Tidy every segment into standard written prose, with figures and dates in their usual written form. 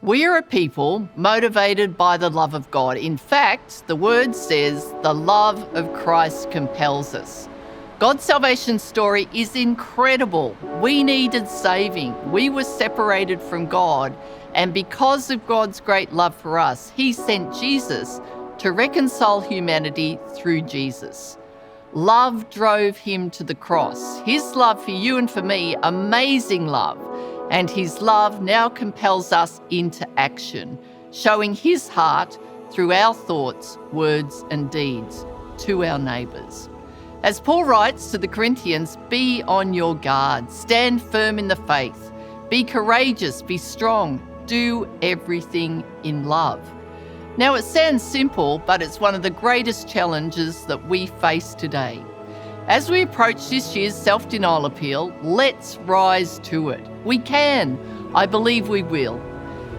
We are a people motivated by the love of God. In fact, the word says the love of Christ compels us. God's salvation story is incredible. We needed saving. We were separated from God. And because of God's great love for us, He sent Jesus to reconcile humanity through Jesus. Love drove Him to the cross. His love for you and for me, amazing love. And His love now compels us into action, showing His heart through our thoughts, words, and deeds to our neighbours. As Paul writes to the Corinthians, be on your guard, stand firm in the faith, be courageous, be strong, do everything in love. Now, it sounds simple, but it's one of the greatest challenges that we face today. As we approach this year's self-denial appeal, let's rise to it. We can. I believe we will.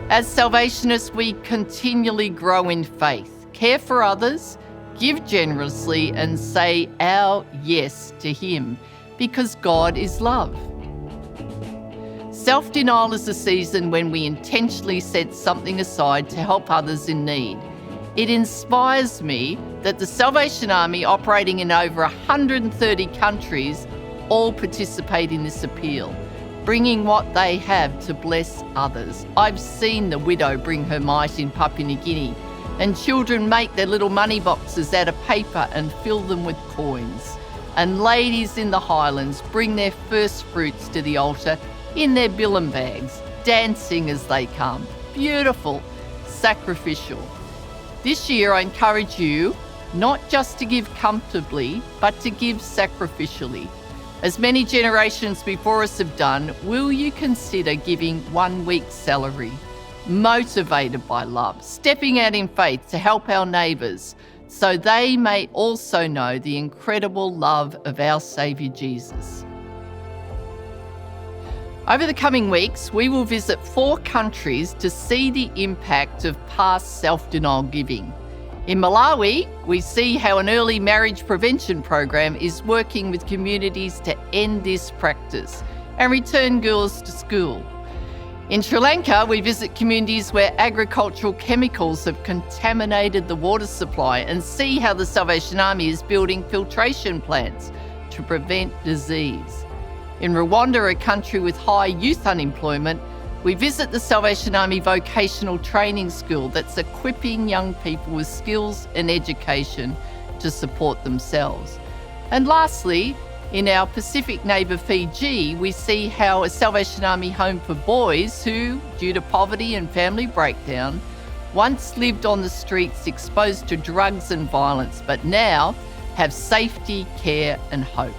As Salvationists, we continually grow in faith, care for others, give generously, and say our yes to Him, because God is love. Self-denial is a season when we intentionally set something aside to help others in need. It inspires me that the Salvation Army, operating in over 130 countries, all participate in this appeal, bringing what they have to bless others. I've seen the widow bring her mite in Papua New Guinea, and children make their little money boxes out of paper and fill them with coins. And ladies in the Highlands bring their first fruits to the altar in their billen bags, dancing as they come. Beautiful, sacrificial. This year I encourage you not just to give comfortably, but to give sacrificially. As many generations before us have done, will you consider giving 1 week's salary, motivated by love, stepping out in faith to help our neighbours so they may also know the incredible love of our Saviour Jesus? Over the coming weeks, we will visit 4 countries to see the impact of past self-denial giving. In Malawi, we see how an early marriage prevention program is working with communities to end this practice and return girls to school. In Sri Lanka, we visit communities where agricultural chemicals have contaminated the water supply and see how the Salvation Army is building filtration plants to prevent disease. In Rwanda, a country with high youth unemployment, we visit the Salvation Army Vocational Training School that's equipping young people with skills and education to support themselves. And lastly, in our Pacific neighbour Fiji, we see how a Salvation Army home for boys who, due to poverty and family breakdown, once lived on the streets exposed to drugs and violence, but now have safety, care and hope.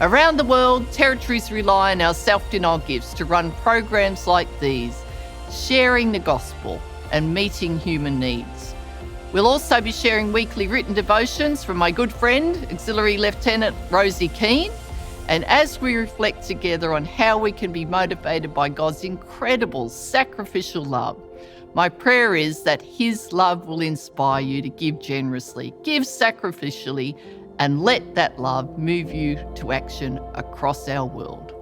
Around the world, territories rely on our self-denial gifts to run programs like these, sharing the gospel and meeting human needs. We'll also be sharing weekly written devotions from my good friend, Auxiliary Lieutenant Rosie Keane. And as we reflect together on how we can be motivated by God's incredible sacrificial love, my prayer is that His love will inspire you to give generously, give sacrificially, and let that love move you to action across our world.